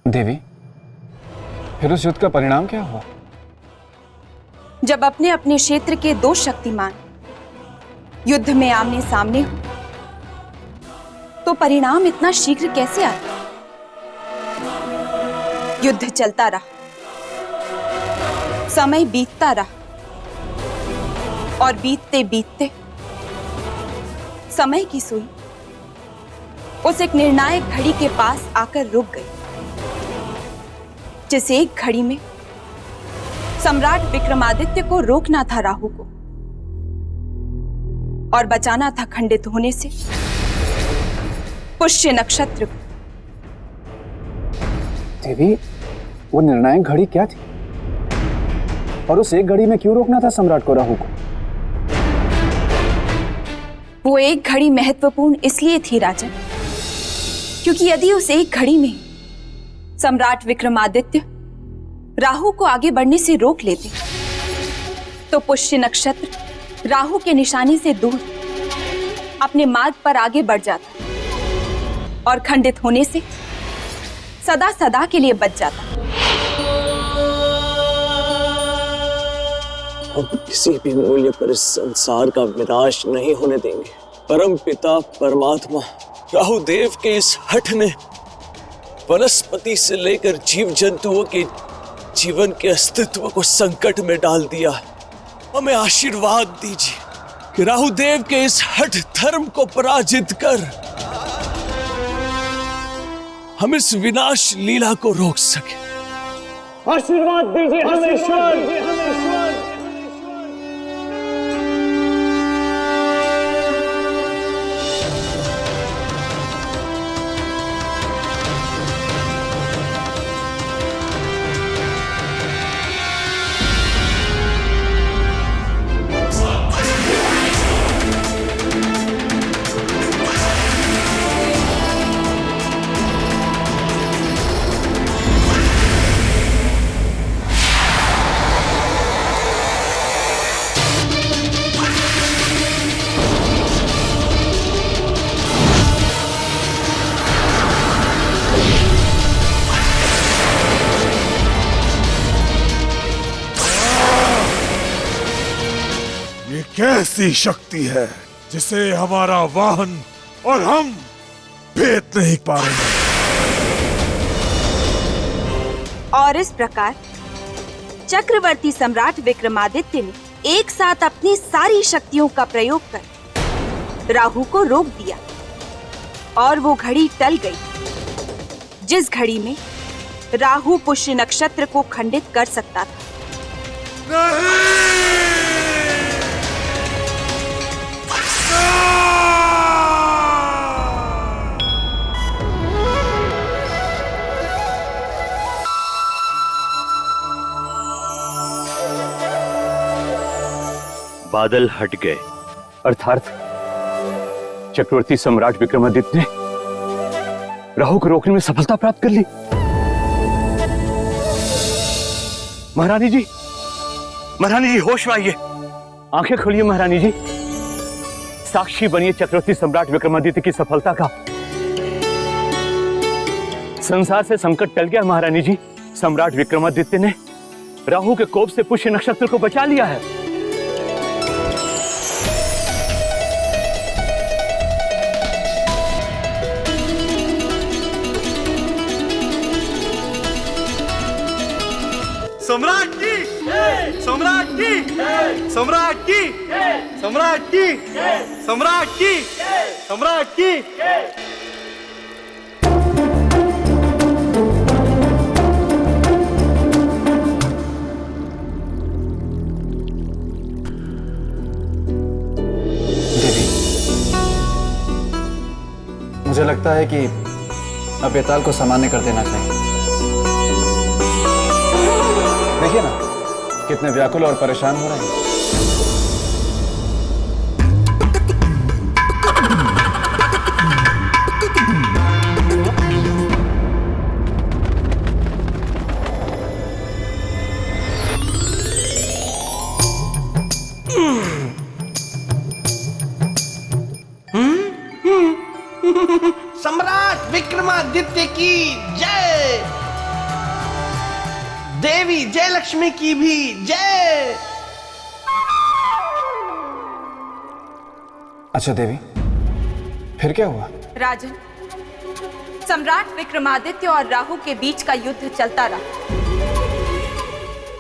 देवी, फिर उस युद्ध का परिणाम क्या हुआ? जब अपने अपने क्षेत्र के दो शक्तिमान युद्ध में आमने सामने हो तो परिणाम इतना शीघ्र कैसे आता? युद्ध चलता रहा, समय बीतता रहा और बीतते बीतते समय की सुई उस एक निर्णायक घड़ी के पास आकर रुक गई, जिस एक घड़ी में सम्राट विक्रमादित्य को रोकना था राहु को और बचाना था खंडित होने से पुष्य नक्षत्र को। देवी, वो निर्णायक घड़ी क्या थी और उस एक घड़ी में क्यों रोकना था सम्राट को, राहु को? वो एक घड़ी महत्वपूर्ण इसलिए थी राजन, क्योंकि यदि उस एक घड़ी में सम्राट विक्रमादित्य राहु को आगे बढ़ने से रोक लेते तो पुष्य नक्षत्र राहु के निशाने से दूर अपने मार्ग पर आगे बढ़ जाता और खंडित होने से सदा सदा के लिए बच जाता। हम किसी भी मूल्य पर इस संसार का विनाश नहीं होने देंगे। परम पिता परमात्मा राहुदेव के इस हठ ने वनस्पति से लेकर जीव जंतुओं के जीवन के अस्तित्व को संकट में डाल दिया। हमें आशीर्वाद दीजिए कि राहुदेव के इस हठ धर्म को पराजित कर हम इस विनाश लीला को रोक सके। आशीर्वाद दीजिए हमें ईश्वर। कैसी शक्ति है जिसे हमारा वाहन और हम भेद नहीं पा रहे। और इस प्रकार चक्रवर्ती सम्राट विक्रमादित्य ने एक साथ अपनी सारी शक्तियों का प्रयोग कर राहु को रोक दिया और वो घड़ी टल गई जिस घड़ी में राहु पुष्य नक्षत्र को खंडित कर सकता था। बादल हट गए, अर्थात चक्रवर्ती सम्राट विक्रमादित्य ने राहु को रोकने में सफलता प्राप्त कर ली। महारानी जी, महारानी जी होश में आइए, आंखें खोलिए महारानी जी, साक्षी बनिए चक्रवर्ती सम्राट विक्रमादित्य की सफलता का। संसार से संकट टल गया महारानी जी, सम्राट विक्रमादित्य ने राहु के कोप से पुष्य नक्षत्र को बचा लिया है। सम्राट की, सम्राट की, सम्राट की, सम्राट की, सम्राट की, सम्राट की। देवी, मुझे लगता है कि अब बेताल को सामान्य कर देना चाहिए। देखिए ना कितने व्याकुल और परेशान हो रहे हैं। सम्राट विक्रमादित्य की जय। देवी जय लक्ष्मी की भी जय। अच्छा देवी, फिर क्या हुआ? राजन, सम्राट विक्रमादित्य और राहु के बीच का युद्ध चलता रहा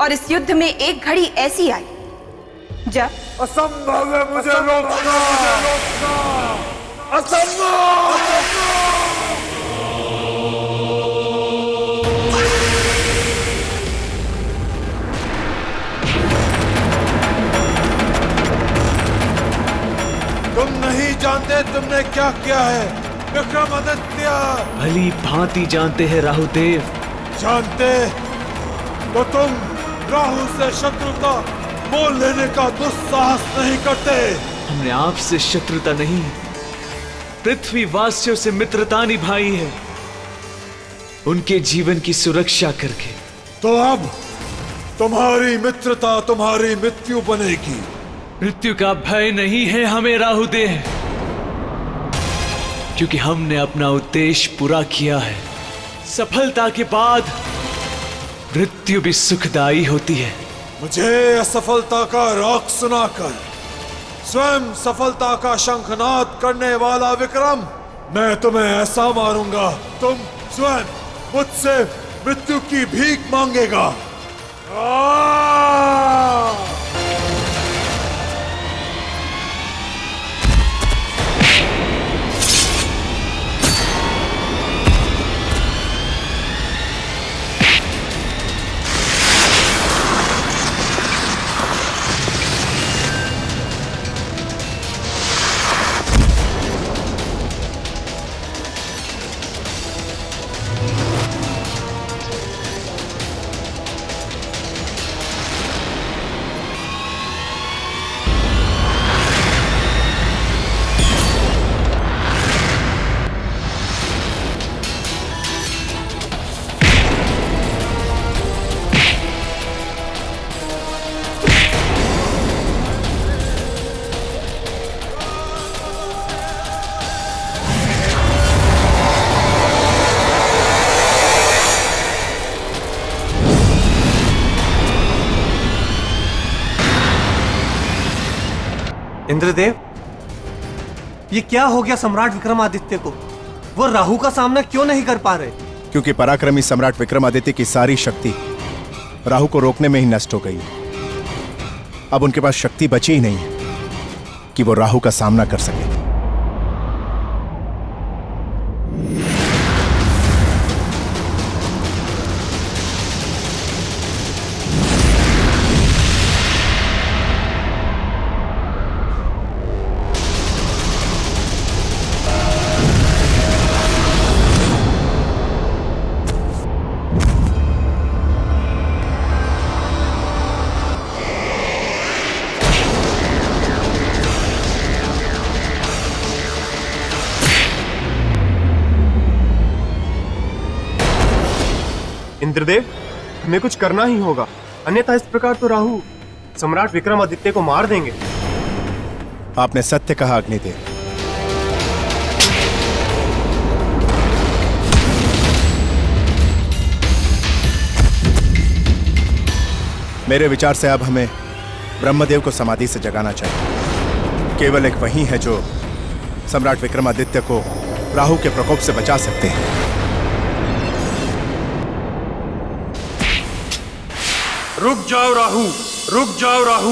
और इस युद्ध में एक घड़ी ऐसी आई जब असंभव है मुझे रोकना, असंभव। तुम नहीं जानते तुमने क्या किया है विक्रमादित्य। भली भांति जानते हैं राहुदेव। जानते तो तुम राहु से शत्रुता मोल लेने का दुस्साहस नहीं करते। हमने आपसे शत्रुता नहीं, पृथ्वी वासियों से मित्रता निभाई है, उनके जीवन की सुरक्षा करके। तो अब तुम्हारी मित्रता तुम्हारी मृत्यु बनेगी। मृत्यु का भय नहीं है हमें राहुदेव, क्योंकि हमने अपना उद्देश्य पूरा किया है। सफलता के बाद मृत्यु भी सुखदायी होती है। मुझे असफलता का राग सुनाकर स्वयं सफलता का शंखनाद करने वाला विक्रम, मैं तुम्हें ऐसा मारूंगा तुम स्वयं मुझसे मृत्यु की भीख मांगेगा। इंद्रदेव, ये क्या हो गया सम्राट विक्रमादित्य को? वो राहु का सामना क्यों नहीं कर पा रहे? क्योंकि पराक्रमी सम्राट विक्रमादित्य की सारी शक्ति राहु को रोकने में ही नष्ट हो गई। अब उनके पास शक्ति बची ही नहीं है कि वो राहु का सामना कर सके। इंद्रदेव, हमें कुछ करना ही होगा, अन्यथा इस प्रकार तो राहु सम्राट विक्रमादित्य को मार देंगे। आपने सत्य कहा अग्निदेव। मेरे विचार से अब हमें ब्रह्मदेव को समाधि से जगाना चाहिए। केवल एक वही है जो सम्राट विक्रमादित्य को राहु के प्रकोप से बचा सकते हैं। रुक जाओ राहु, रुक जाओ राहु।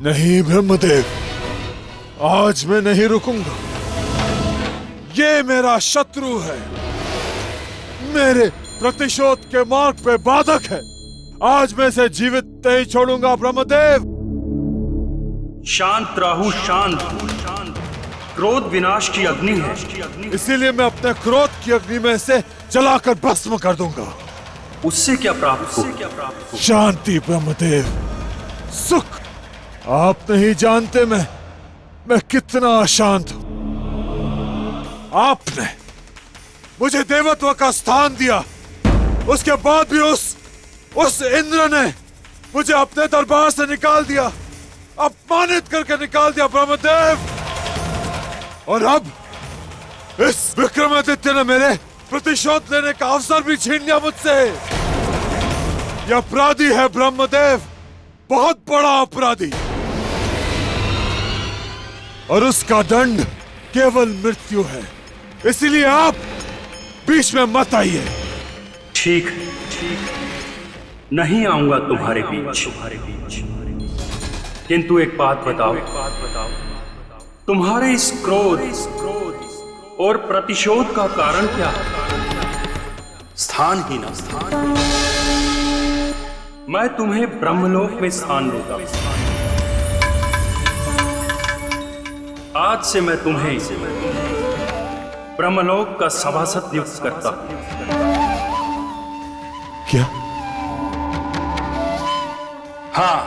नहीं ब्रह्मदेव, आज मैं नहीं रुकूंगा। ये मेरा शत्रु है, मेरे प्रतिशोध के मार्ग पे बाधक है। आज मैं इसे जीवित नहीं छोड़ूंगा ब्रह्मदेव। शांत राहु, शांत। क्रोध विनाश की अग्नि है, इसीलिए मैं अपने क्रोध की अग्नि में इसे जलाकर भस्म कर दूंगा। उससे क्या प्राप्त हो? शांति ब्रह्मदेव, सुख। आप नहीं जानते मैं कितना अशांत हूं। आपने मुझे देवत्व का स्थान दिया, उसके बाद भी उस इंद्र ने मुझे अपने दरबार से निकाल दिया, अपमानित करके निकाल दिया ब्रह्मदेव। और अब इस विक्रमादित्य ने मेरे प्रतिशोध लेने का अवसर भी छीन लिया मुझसे। यह अपराधी है ब्रह्मदेव, बहुत बड़ा अपराधी, और उसका दंड केवल मृत्यु है। इसलिए आप बीच में मत आइए। ठीक नहीं आऊंगा तुम्हारे बीच। किंतु एक बात बताओ, तुम्हारे इस क्रोध और प्रतिशोध का कारण क्या? स्थान ही ना स्थान। मैं तुम्हें ब्रह्मलोक में स्थान दूंगा। आज से मैं तुम्हें ब्रह्मलोक का सभासद नियुक्त करता हूं। क्या? हाँ,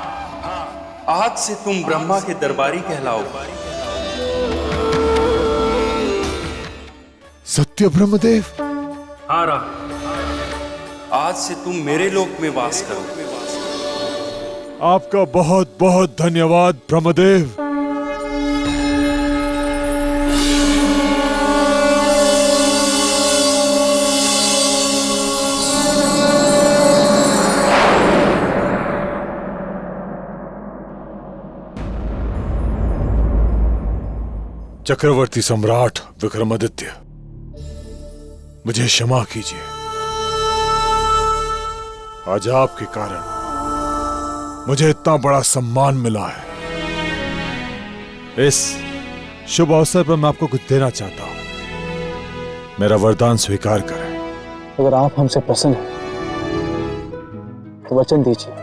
आज से तुम ब्रह्मा के दरबारी कहलाओगे। सत्य ब्रह्मदेव? हाँ राहुल, आज से तुम मेरे लोक में वास करोगे। आपका बहुत बहुत धन्यवाद ब्रह्मदेव। चक्रवर्ती सम्राट विक्रमादित्य, मुझे क्षमा कीजिए। आज आपके कारण मुझे इतना बड़ा सम्मान मिला है। इस शुभ अवसर पर मैं आपको कुछ देना चाहता हूं। मेरा वरदान स्वीकार करें। अगर आप हमसे प्रसन्न हैं तो वचन दीजिए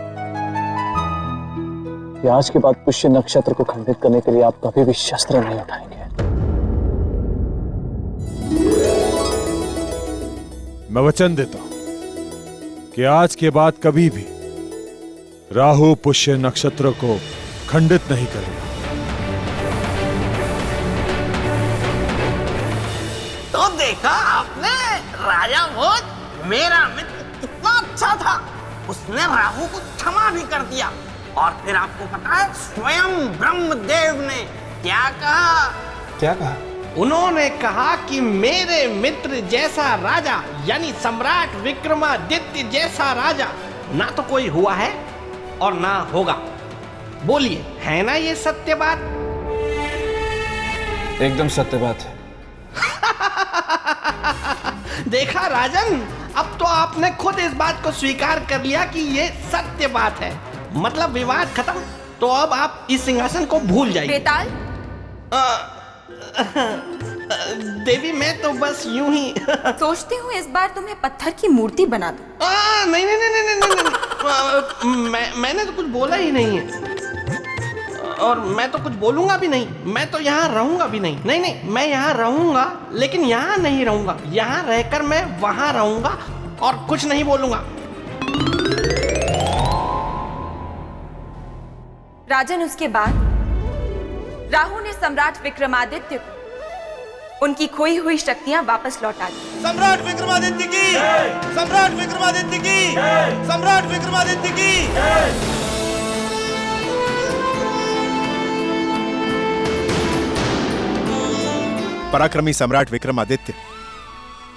कि आज के बाद पुष्य नक्षत्र को खंडित करने के लिए आप कभी भी शस्त्र नहीं उठाएंगे। मैं वचन देता हूं कि आज के बाद कभी भी राहु पुष्य नक्षत्र को खंडित नहीं करेगा। तो देखा आपने, राजा भोज मेरा मित्र कितना अच्छा था। उसने राहु को क्षमा भी कर दिया। और फिर आपको पता है स्वयं ब्रह्मदेव ने क्या कहा? क्या कहा? उन्होंने कहा कि मेरे मित्र जैसा राजा, यानी सम्राट विक्रमादित्य जैसा राजा ना तो कोई हुआ है और ना होगा। बोलिए, है ना ये सत्य बात? एकदम सत्य बात है। देखा राजन, अब तो आपने खुद इस बात को स्वीकार कर लिया कि ये सत्य बात है। मतलब विवाद खत्म। तो अब आप इस सिंहासन को भूल जाइए। बेताल, देवी मैं तो बस यूं ही सोचती हूँ इस बार तुम्हें पत्थर की मूर्ति बना दूं। नहीं नहीं नहीं नहीं नहीं, नहीं। मैंने तो कुछ बोला ही नहीं है और मैं तो कुछ बोलूंगा भी नहीं। मैं तो यहाँ रहूंगा भी नहीं। नहीं नहीं, मैं यहाँ रहूंगा लेकिन यहाँ नहीं रहूंगा। यहाँ रहकर मैं वहां रहूंगा और कुछ नहीं बोलूंगा। राजन, उसके बाद राहु ने सम्राट विक्रमादित्य को उनकी खोई हुई शक्तियां वापस लौटा दी। सम्राट विक्रमादित्य की, सम्राट विक्रमादित्य की, सम्राट विक्रमादित्य की। पराक्रमी सम्राट विक्रमादित्य,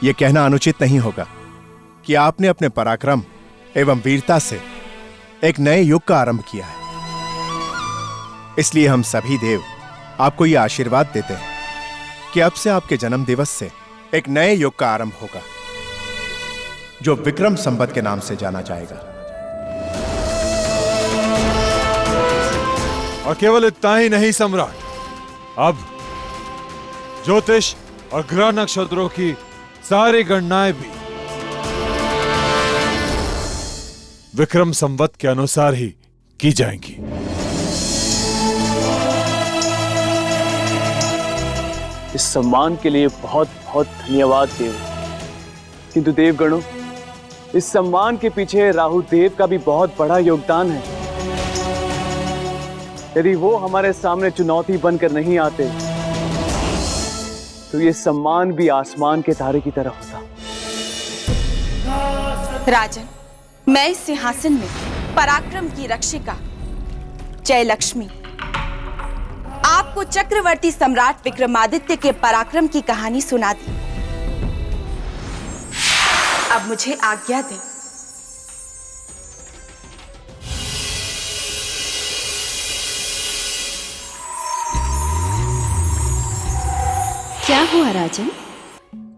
यह कहना अनुचित नहीं होगा कि आपने अपने पराक्रम एवं वीरता से एक नए युग का आरंभ किया है। इसलिए हम सभी देव आपको यह आशीर्वाद देते हैं कि अब से आपके जन्म दिवस से एक नए युग का आरंभ होगा जो विक्रम संवत के नाम से जाना जाएगा। और केवल इतना ही नहीं सम्राट, अब ज्योतिष और ग्रह नक्षत्रों की सारी गणनाएं भी विक्रम संवत के अनुसार ही की जाएंगी। इस सम्मान के लिए बहुत बहुत धन्यवाद देव। किंतु देवगणों, इस सम्मान के पीछे राहु देव का भी बहुत बड़ा योगदान है। यदि वो हमारे सामने चुनौती बनकर नहीं आते तो ये सम्मान भी आसमान के तारे की तरह होता। राजन, मैं इस सिंहासन में पराक्रम की रक्षिका जयलक्ष्मी आपको चक्रवर्ती सम्राट विक्रमादित्य के पराक्रम की कहानी सुना दी। अब मुझे आज्ञा दें। क्या हुआ राजन?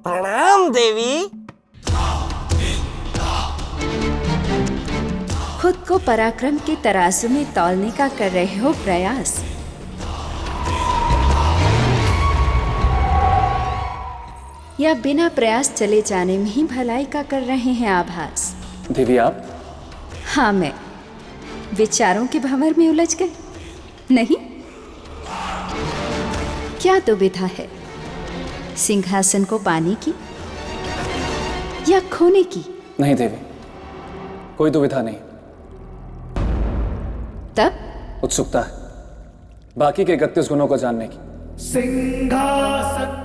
प्रणाम देवी। खुद को पराक्रम के तराजू में तौलने का कर रहे हो प्रयास। या बिना प्रयास चले जाने में ही भलाई का कर रहे हैं आभास? देवी आप? हाँ, मैं विचारों के भंवर में उलझ गए। नहीं, क्या दुविधा है? सिंहासन को पाने की या खोने की? नहीं देवी, कोई दुविधा नहीं। तब उत्सुकता है बाकी के 31 गुणों को जानने की। सिंहासन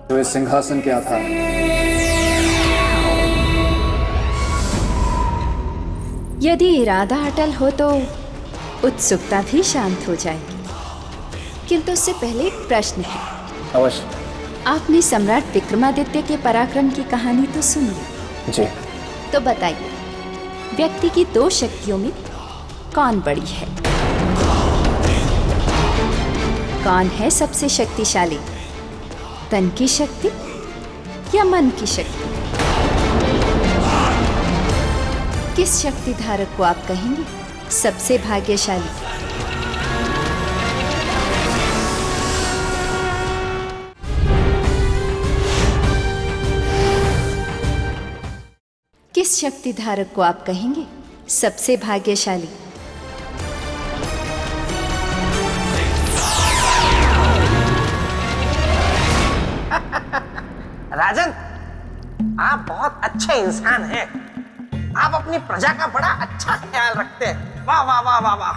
जो इस सिंहासन के आधार है। यदि इरादा अटल हो तो उत्सुकता भी शांत हो जाएगी। किंतु उससे पहले एक प्रश्न है। अवश्य। आपने सम्राट विक्रमादित्य के पराक्रम की कहानी तो सुन ली जी। तो बताइए, व्यक्ति की दो शक्तियों में कौन बड़ी है? कौन है सबसे शक्तिशाली, तन की शक्ति या मन की शक्ति? किस शक्ति धारक को आप कहेंगे सबसे भाग्यशाली? किस शक्ति धारक को आप कहेंगे सबसे भाग्यशाली? राजन, आप बहुत अच्छे इंसान हैं। आप अपनी प्रजा का बड़ा अच्छा ख्याल रखते हैं। वाह वाह वाह वाह वाह।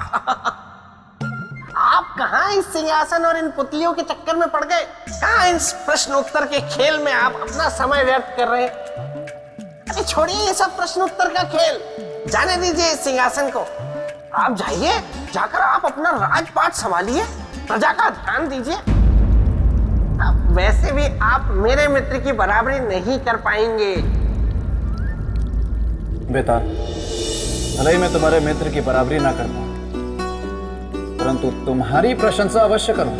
आप कहाँ इस सिंहासन और इन पुतलियों के चक्कर में पड़ गए? कहाँ इस प्रश्नोत्तर के खेल में आप अपना समय व्यर्थ कर रहे हैं? अरे छोड़िए ये सब प्रश्नोत्तर का खेल, जाने दीजिए इस सिंहासन को। आप जाइए, जाकर आप अपना राजपाट संभालिए, प्रजा का ध्यान दीजिए। वैसे भी आप मेरे मित्र की बराबरी नहीं कर पाएंगे। बेटा, भले ही मैं तुम्हारे मित्र की बराबरी ना कर पाऊं, परंतु तुम्हारी प्रशंसा अवश्य करूं।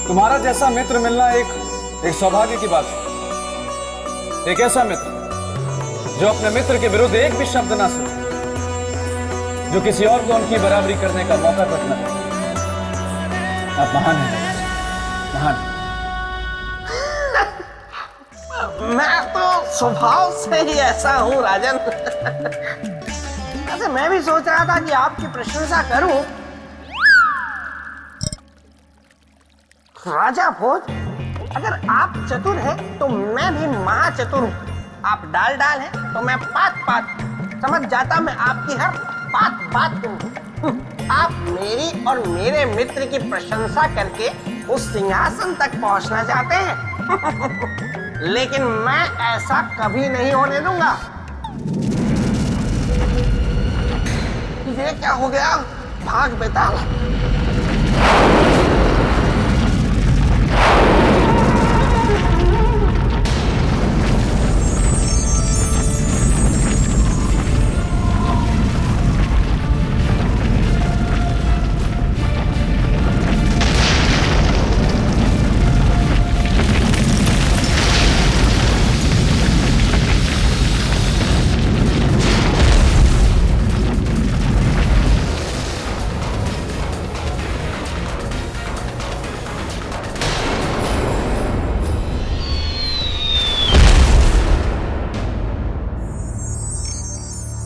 तुम्हारा जैसा मित्र मिलना एक सौभाग्य की बात है। एक ऐसा मित्र जो अपने मित्र के विरुद्ध एक भी शब्द ना सुने, जो किसी और को उनकी बराबरी करने का मौका तक न दे। आप महान हैं, महान। मैं तो स्वभाव से ही ऐसा हूं राजन। वैसे मैं भी सोच रहा था कि आपकी प्रशंसा करूं। राजा भोज, अगर आप चतुर हैं तो मैं भी महाचतुर हूं। आप डाल डाल हैं तो मैं पात पात। समझ जाता मैं आपकी हर बात बात को। आप मेरी और मेरे मित्र की प्रशंसा करके उस सिंहासन तक पहुंचना चाहते हैं। लेकिन मैं ऐसा कभी नहीं होने दूंगा। ये क्या हो गया? भाग बेताल।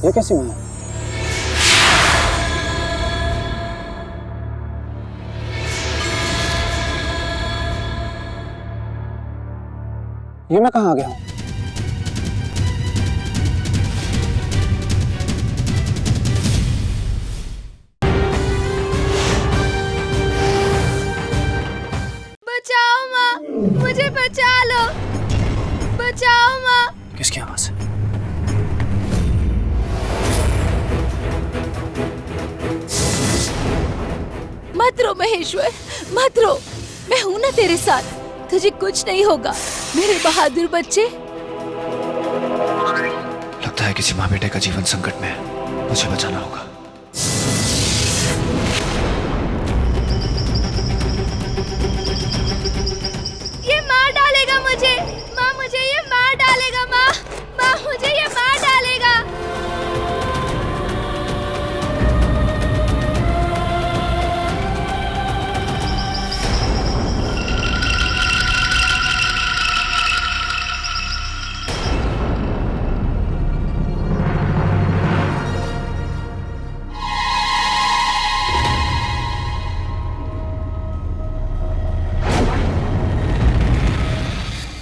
ये कैसी मां है? ये मैं कहाँ आ गया हूं? रो महेश्वर, मत रो। मैं हूं ना तेरे साथ, तुझे कुछ नहीं होगा मेरे बहादुर बच्चे। लगता है किसी माँ बेटे का जीवन संकट में है, मुझे बचाना होगा। ये मार डालेगा मुझे, माँ मुझे ये मार डालेगा, माँ माँ मुझे ये मार डालेगा।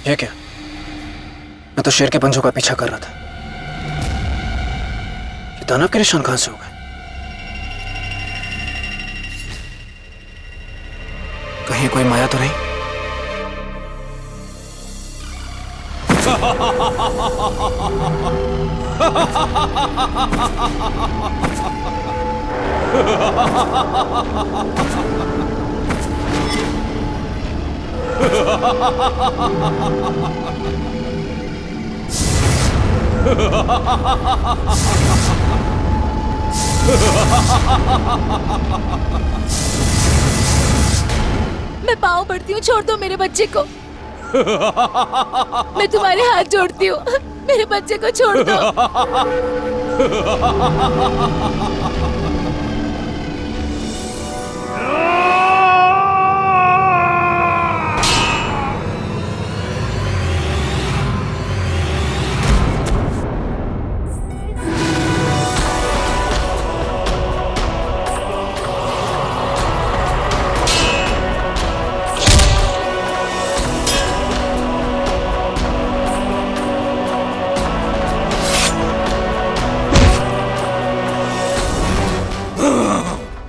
ये क्या? मैं तो शेर के पंजों का पीछा कर रहा था। ये दानव के निशान कहां से हो गए? कहीं कोई माया तो नहीं? मैं पाँव पड़ती हूँ, छोड़ दो मेरे बच्चे को। मैं तुम्हारे हाथ जोड़ती हूँ, मेरे बच्चे को छोड़ दो।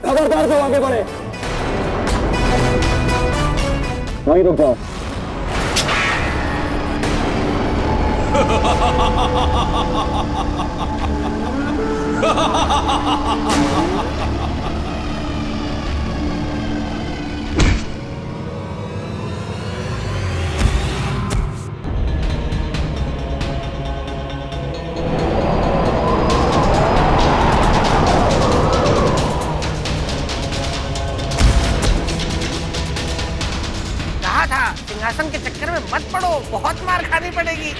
खबरदार से आगे बढ़े, वहीं रुक जाओ। कहा था सिंहासन के चक्कर में मत पड़ो, बहुत मार खानी पड़ेगी।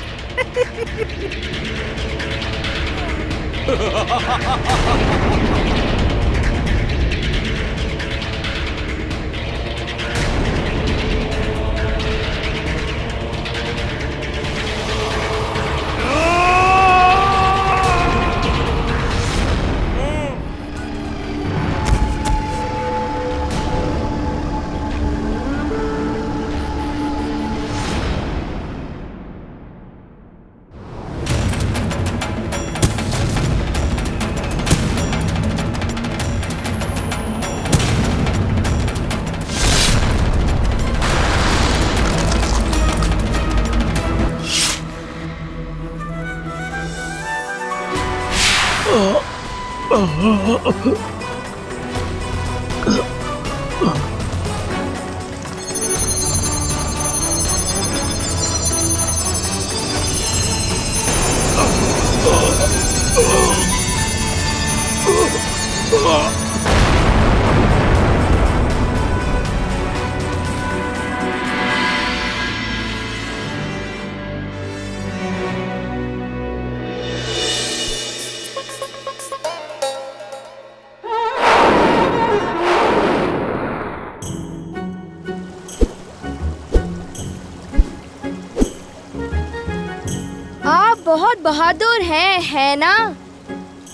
आप बहुत बहादुर हैं, है ना?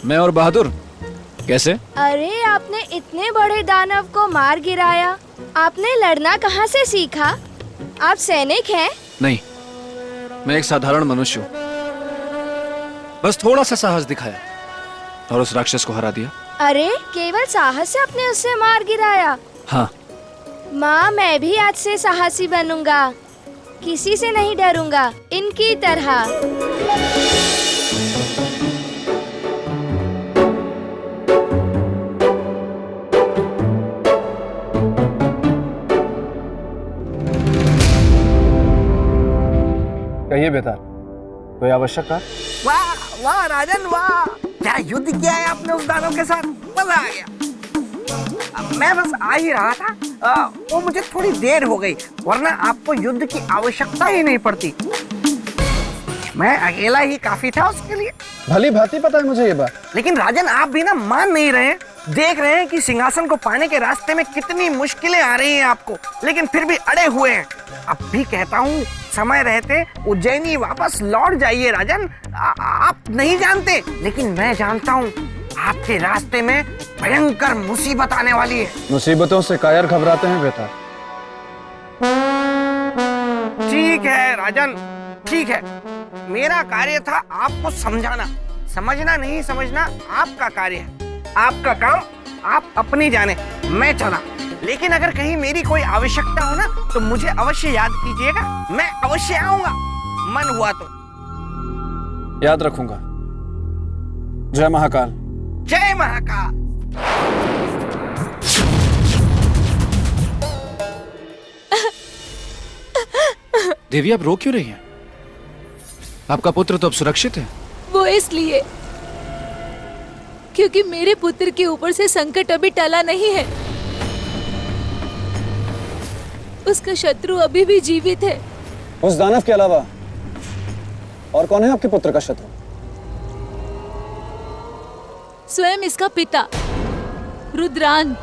मैं और बहादुर कैसे? अरे आपने इतने बड़े दानव को मार गिराया, आपने लड़ना कहाँ से सीखा? आप सैनिक हैं? नहीं, मैं एक साधारण मनुष्य हूँ। बस थोड़ा सा साहस दिखाया और उस राक्षस को हरा दिया। अरे केवल साहस से आपने उससे मार गिराया? हाँ। माँ, मैं भी आज से साहसी बनूंगा, किसी से नहीं डरूंगा, इनकी तरह। कहिए बेताल, कोई आवश्यक कार्य? वाह वाह राजन वाह, क्या युद्ध किया है आपने उस दानव के साथ, मजा आ गया। मैं बस आ ही रहा था, वो मुझे थोड़ी देर हो गई, वरना आपको युद्ध की आवश्यकता ही नहीं पड़ती। मैं अकेला ही काफी था उसके लिए। भली भांति पता है मुझे ये बात। लेकिन राजन आप भी ना मान नहीं रहे, देख रहे हैं कि सिंहासन को पाने के रास्ते में कितनी मुश्किलें आ रही हैं आपको, लेकिन फिर भी अड़े हुए हैं। अब भी कहता हूँ समय रहते उज्जैनी वापस लौट जाइए राजन। आप नहीं जानते, लेकिन मैं जानता हूँ आपके रास्ते में भयंकर मुसीबत आने वाली है। मुसीबतों से कायर घबराते हैं बेताल। ठीक है राजन, ठीक है, मेरा कार्य था आपको समझाना, समझना नहीं समझना आपका कार्य है, आपका काम आप अपनी जाने, मैं चला। लेकिन अगर कहीं मेरी कोई आवश्यकता हो ना तो मुझे अवश्य याद कीजिएगा, मैं अवश्य आऊंगा, मन हुआ तो। याद रखूंगा। जय महाकाल। जय महाकाल। देवी, आप रो क्यों रही हैं? आपका पुत्र तो अब सुरक्षित है। वो इसलिए क्योंकि मेरे पुत्र के ऊपर से संकट अभी टला नहीं है। उसका शत्रु अभी भी जीवित है। उस दानव के अलावा और कौन है आपके पुत्र का शत्रु? स्वयं इसका पिता रुद्रांत।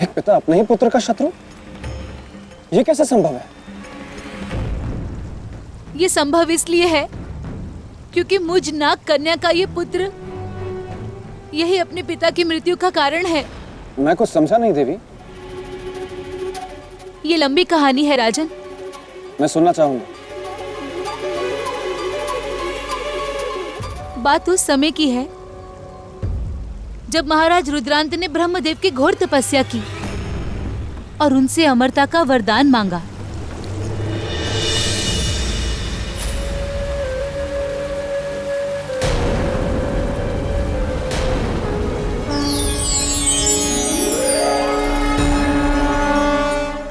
एक पिता अपने ही पुत्र का शत्रु? ये कैसे संभव है? ये संभव इसलिए है क्योंकि मुझ नाग कन्या का ये पुत्र यही अपने पिता की मृत्यु का कारण है। मैं कुछ समझा नहीं देवी। ये लंबी कहानी है राजन। मैं सुनना चाहूंगा। बात उस समय की है जब महाराज रुद्रांत ने ब्रह्मदेव की घोर तपस्या की और उनसे अमरता का वरदान मांगा।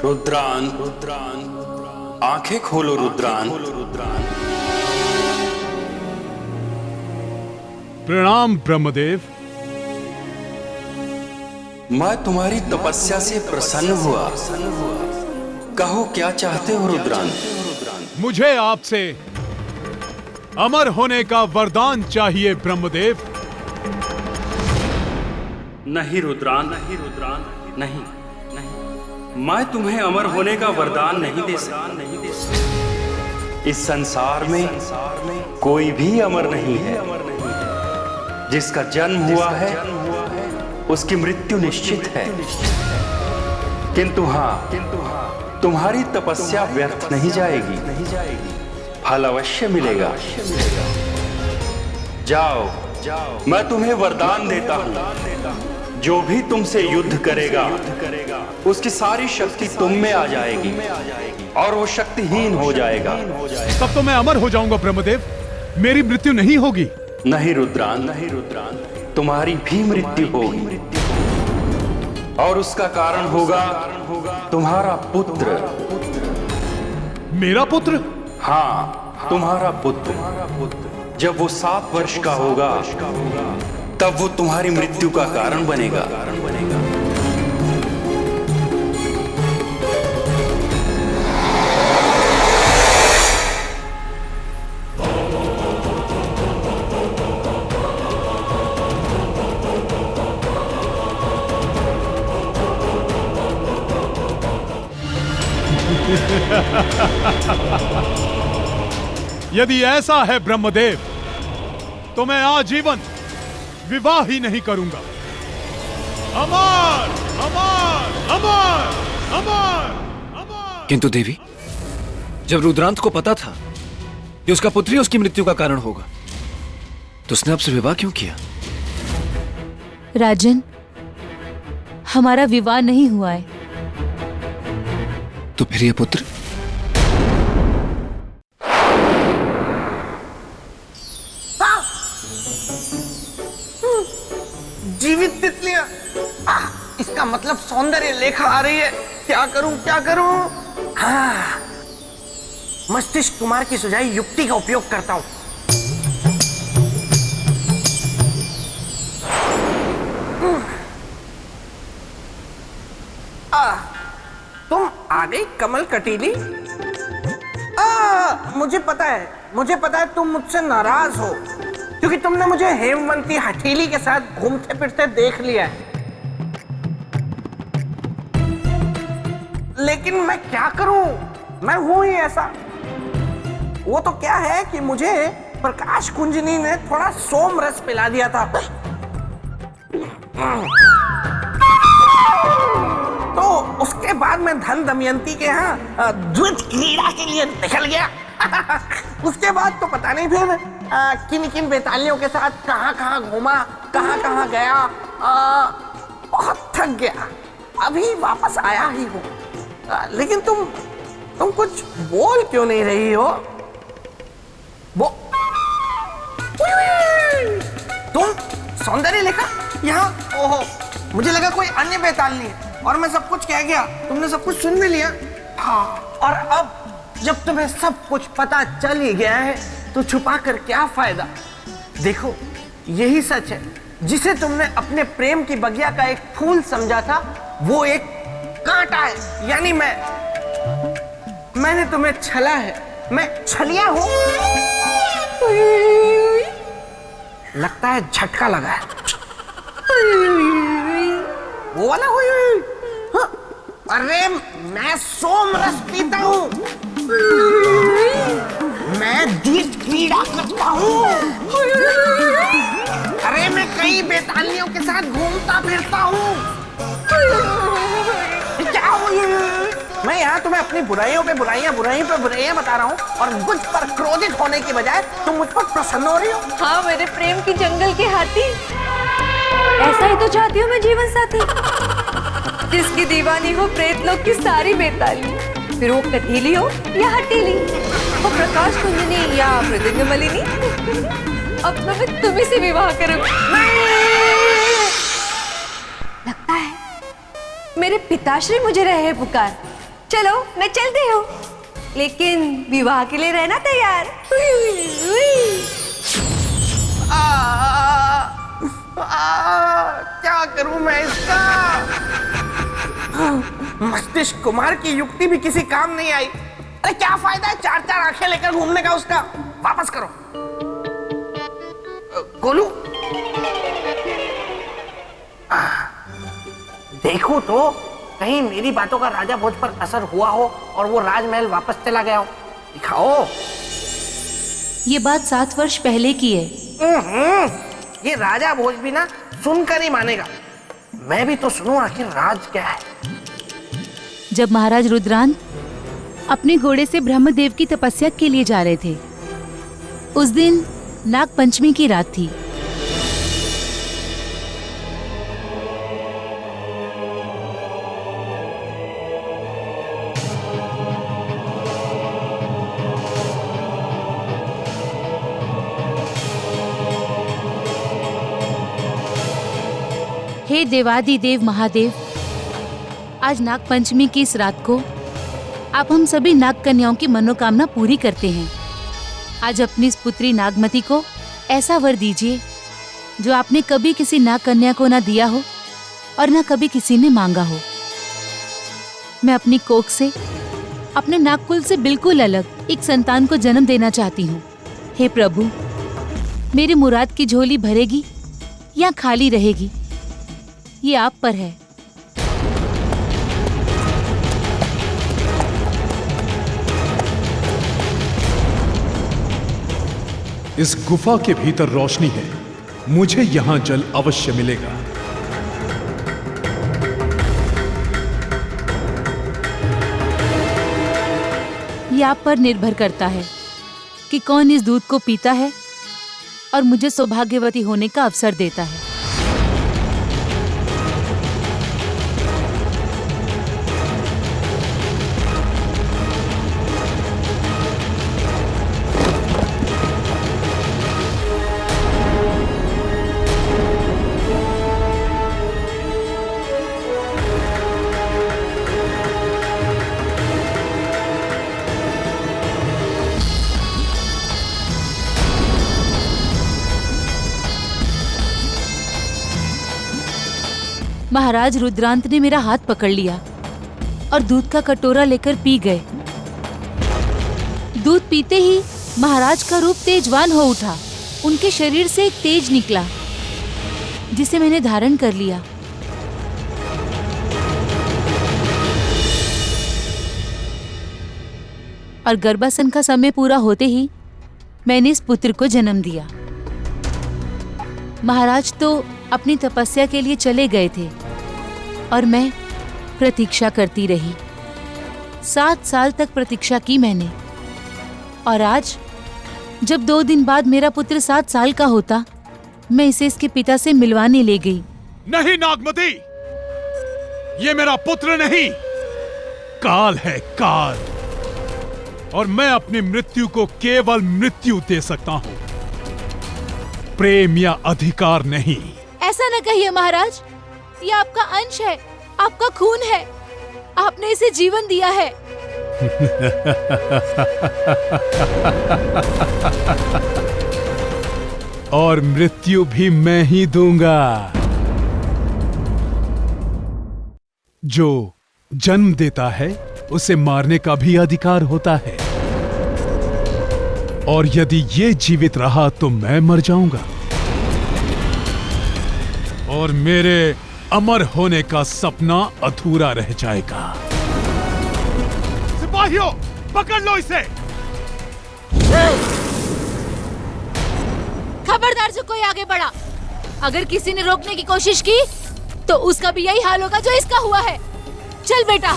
रुद्रान, आंखें खोलो रुद्रान। प्रणाम ब्रह्मदेव। मैं तुम्हारी तपस्या से प्रसन्न हुआ। कहो क्या चाहते हो रुद्रान? मुझे आपसे अमर होने का वरदान चाहिए ब्रह्मदेव। नहीं रुद्रान, नहीं, मैं तुम्हें अमर होने का वरदान नहीं दे सकता। इस संसार में कोई भी अमर नहीं है। जिसका जन्म हुआ है उसकी मृत्यु निश्चित है। किंतु हाँ, तुम्हारी तपस्या व्यर्थ नहीं जाएगी, फल अवश्य मिलेगा। जाओ, मैं तुम्हें वरदान देता हूँ, जो भी तुमसे युद्ध करेगा उसकी सारी शक्ति तुम में आ जाएगी और वो शक्तिहीन हो जाएगा। तब तो मैं अमर हो जाऊंगा ब्रह्मदेव, मेरी मृत्यु नहीं होगी। नहीं रुद्रान, तुम्हारी भी मृत्यु होगी और उसका कारण होगा तुम्हारा पुत्र। मेरा पुत्र? हाँ, तुम्हारा पुत्र। जब वो 7 वर्ष का होगा तब वो तुम्हारी मृत्यु का कारण बनेगा। यदि ऐसा है ब्रह्मदेव तो मैं आजीवन विवाह ही नहीं करूंगा। अमर, अमर, अमर, अमर। किंतु देवी, जब रुद्रांत को पता था कि उसका पुत्र ही उसकी मृत्यु का कारण होगा, तो उसने आपसे विवाह क्यों किया? राजन, हमारा विवाह नहीं हुआ है। तो फिर ये पुत्र? जीवित तितलियां, इसका मतलब सौंदर्य लेखा आ रही है। क्या करूं, क्या करूं? हाँ, मस्तिष्क कुमार की सुझाई युक्ति का उपयोग करता हूं। तुम आ गई कमल कटीली। मुझे पता है तुम मुझसे नाराज हो क्योंकि तुमने मुझे हेमवंती हथेली के साथ घूमते फिरते देख लिया है। लेकिन मैं क्या करूं, मैं हूं ही ऐसा। वो तो क्या है कि मुझे प्रकाश कुंजनी ने थोड़ा सोम रस पिला दिया था, तो उसके बाद मैं धन दमयंती के यहाँ द्वैत क्रीड़ा के लिए निकल गया। उसके बाद तो पता नहीं फिर किन किन बेतालियों के साथ कहाँ कहाँ घूमा, कहाँ कहाँ गया। बहुत थक गया, अभी वापस आया ही हूँ। लेकिन तुम कुछ बोल क्यों नहीं रही हो? तुम सौंदर्य लेखा यहाँ? ओहो, मुझे लगा कोई अन्य बेतालनी है और मैं सब कुछ कह गया, तुमने सब कुछ सुन भी लिया। हाँ, और अब जब तुम्हें सब कुछ पता चल ही गया है तो छुपा कर क्या फायदा। देखो, यही सच है। जिसे तुमने अपने प्रेम की बगिया का एक फूल समझा था, वो एक कांटा है। यानी मैंने तुम्हें छला है, मैं छलिया हूं। लगता है झटका लगा है। वो वाला हुई। हाँ, अरे मैं सोम रस पीता हूं, मैं द्वैत क्रीड़ा करता हूं, अरे मैं कई बेतालियों के साथ घूमता फिरता हूं। क्या मैं यहाँ तुम्हें अपनी बुराइयों पे बुराइयां बता रहा हूँ और मुझ पर क्रोधित होने की बजाय तुम मुझ पर प्रसन्न हो रही हो। हाँ, मेरे प्रेम की जंगल के हाथी, ऐसा ही तो चाहती हूँ मैं जीवन साथी, जिसकी दीवानी हो प्रेतलोक की सारी बेताली, फिर वो कटीली हो या हटीली, वो प्रकाश कुंजनी या मृदंग मलिनी। अब तो मैं तुम्ही से विवाह करूंगी। लगता है मेरे पिताश्री मुझे रहे हैं पुकार। चलो मैं चलती हूँ, लेकिन विवाह के लिए रहना तैयार। क्या करूं मैं इसका? मस्तिष्क कुमार की युक्ति भी किसी काम नहीं आई। अरे क्या फायदा है 4-4 आंखें लेकर घूमने का उसका। वापस करो। गोलू, देखो तो कहीं मेरी बातों का राजा भोज पर असर हुआ हो और वो राजमहल वापस चला गया हो। दिखाओ। ये बात 7 वर्ष पहले की है। ये राजा भोज भी ना सुनकर ही मानेगा। मैं भी तो सुनूं आखिर राज क्या है। जब महाराज रुद्रांत अपने घोड़े से ब्रह्मदेव की तपस्या के लिए जा रहे थे, उस दिन नाग पंचमी की रात थी। हे देवादिदेव महादेव, आज नाग पंचमी की इस रात को आप हम सभी नाग कन्याओं की मनोकामना पूरी करते हैं। आज अपनी इस पुत्री नागमती को ऐसा वर दीजिए जो आपने कभी किसी नाग कन्या को ना दिया हो और ना कभी किसी ने मांगा हो। मैं अपनी कोख से, अपने नागकुल से बिल्कुल अलग एक संतान को जन्म देना चाहती हूँ। हे प्रभु, मेरी मुराद की झोली भरेगी या खाली रहेगी, ये आप पर है। इस गुफा के भीतर रोशनी है, मुझे यहां जल अवश्य मिलेगा। ये आप पर निर्भर करता है कि कौन इस दूध को पीता है और मुझे सौभाग्यवती होने का अवसर देता है। महाराज रुद्रांत ने मेरा हाथ पकड़ लिया और दूध का कटोरा लेकर पी गए। दूध पीते ही महाराज का रूप तेजवान हो उठा। उनके शरीर से एक तेज निकला जिसे मैंने धारण कर लिया। और गर्भासन का समय पूरा होते ही मैंने इस पुत्र को जन्म दिया। महाराज तो अपनी तपस्या के लिए चले गए थे और मैं प्रतीक्षा करती रही। 7 साल तक प्रतीक्षा की मैंने, और आज जब 2 दिन बाद मेरा पुत्र 7 साल का होता, मैं इसे इसके पिता से मिलवाने ले गई। नहीं नागमती, ये मेरा पुत्र नहीं, काल है, काल। और मैं अपनी मृत्यु को केवल मृत्यु दे सकता हूं, प्रेम या अधिकार नहीं। ऐसा न कहिए महाराज, ये आपका अंश है, आपका खून है, आपने इसे जीवन दिया है। और मृत्यु भी मैं ही दूंगा। जो जन्म देता है उसे मारने का भी अधिकार होता है, और यदि ये जीवित रहा तो मैं मर जाऊंगा और मेरे अमर होने का सपना अधूरा रह जाएगा। सिपाहियों, पकड़ लो इसे। खबरदार जो कोई आगे बढ़ा। अगर किसी ने रोकने की कोशिश की तो उसका भी यही हाल होगा जो इसका हुआ है। चल बेटा।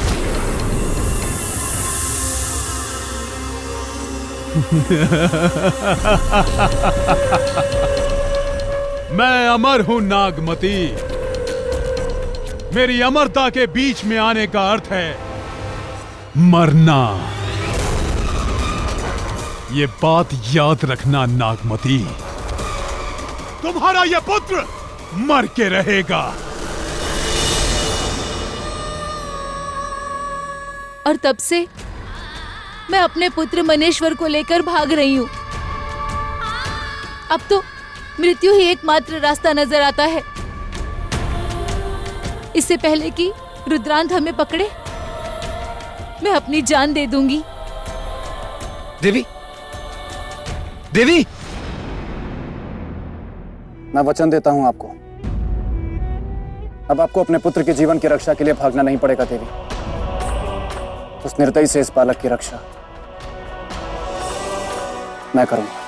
मैं अमर हूं नागमती। मेरी अमरता के बीच में आने का अर्थ है मरना। ये बात याद रखना नागमती, तुम्हारा यह पुत्र मर के रहेगा। और तब से मैं अपने पुत्र मनेश्वर को लेकर भाग रही हूँ। अब तो मृत्यु ही एकमात्र रास्ता नजर आता है। इससे पहले कि रुद्रांत हमें पकड़े, मैं अपनी जान दे दूंगी। देवी, देवी, मैं वचन देता हूं आपको, अब आपको अपने पुत्र के जीवन की रक्षा के लिए भागना नहीं पड़ेगा देवी। उस निर्दयी से इस बालक की रक्षा मैं करूंगा।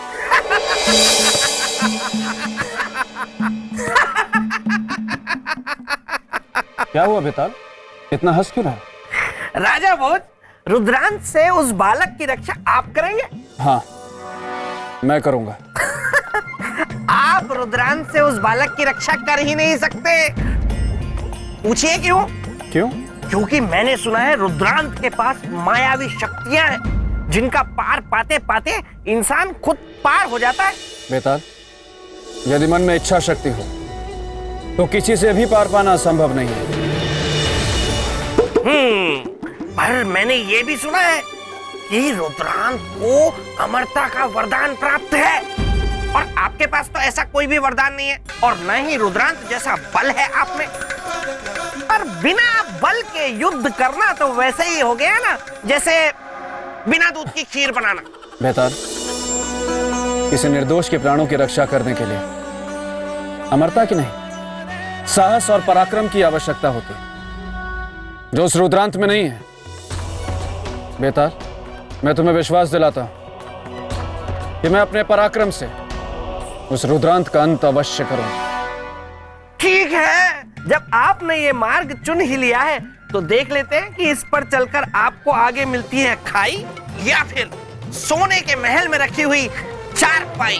क्या हुआ बेताल, इतना हंस क्यों रहा? राजा भोज, रुद्रांत से उस बालक की रक्षा आप करेंगे? हाँ, मैं करूंगा। आप रुद्रांत से उस बालक की रक्षा कर ही नहीं सकते। पूछिए क्यों? क्यों? क्योंकि मैंने सुना है रुद्रांत के पास मायावी शक्तियां हैं जिनका पार पाते पाते इंसान खुद पार हो जाता है। बेताल, यदि मन में इच्छा शक्ति हो तो किसी से भी पार पाना संभव नहीं है। पर मैंने ये भी सुना है कि रुद्रांत को अमरता का वरदान प्राप्त है, और आपके पास तो ऐसा कोई भी वरदान नहीं है, और न ही रुद्रांत जैसा बल है आप में। पर बिना बल के युद्ध करना तो वैसे ही हो गया ना जैसे बिना दूध की खीर बनाना। बेताल, किसी निर्दोष के प्राणों की रक्षा करने के लिए अमरता की नहीं, साहस और पराक्रम की आवश्यकता होती, जो उस रुद्रांत में नहीं है। बेताल, मैं तुम्हें विश्वास दिलाता हूं कि मैं अपने पराक्रम से उस रुद्रांत का अंत अवश्य करूंगा। ठीक है, जब आपने ये मार्ग चुन ही लिया है तो देख लेते हैं कि इस पर चलकर आपको आगे मिलती है खाई या फिर सोने के महल में रखी हुई चारपाई।